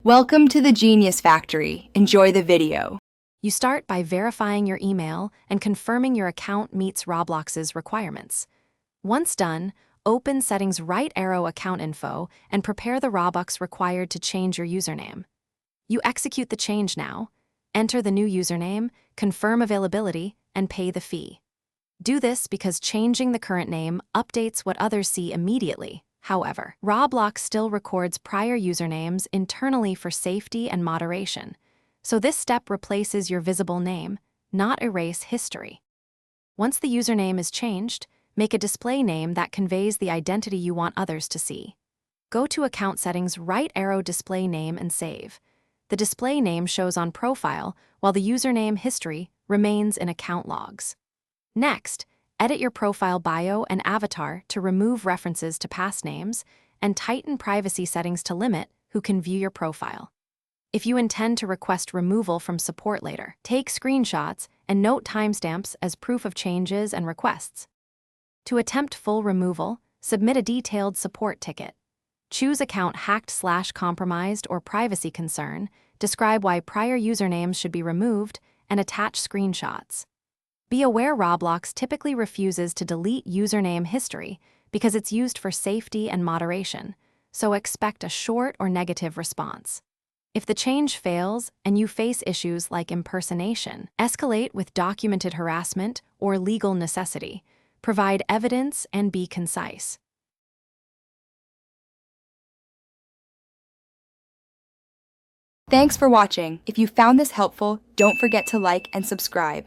Welcome to the Genius Factory. Enjoy the video. You start by verifying your email and confirming your account meets Roblox's requirements. Once done, open Settings right arrow Account Info and prepare the Robux required to change your username. You execute the change now, enter the new username, confirm availability, and pay the fee. Do this because changing the current name updates what others see immediately. However, Roblox still records prior usernames internally for safety and moderation, so this step replaces your visible name, not erase history. Once the username is changed, make a display name that conveys the identity you want others to see. Go to Account Settings, right arrow Display Name and save. The display name shows on profile, while the username history remains in account logs. Next, edit your profile bio and avatar to remove references to past names and tighten privacy settings to limit who can view your profile. If you intend to request removal from support later, take screenshots and note timestamps as proof of changes and requests. To attempt full removal, submit a detailed support ticket. Choose account hacked/compromised or privacy concern, describe why prior usernames should be removed, and attach screenshots. Be aware Roblox typically refuses to delete username history because it's used for safety and moderation, so expect a short or negative response. If the change fails and you face issues like impersonation, escalate with documented harassment or legal necessity. Provide evidence and be concise. Thanks for watching. If you found this helpful, don't forget to like and subscribe.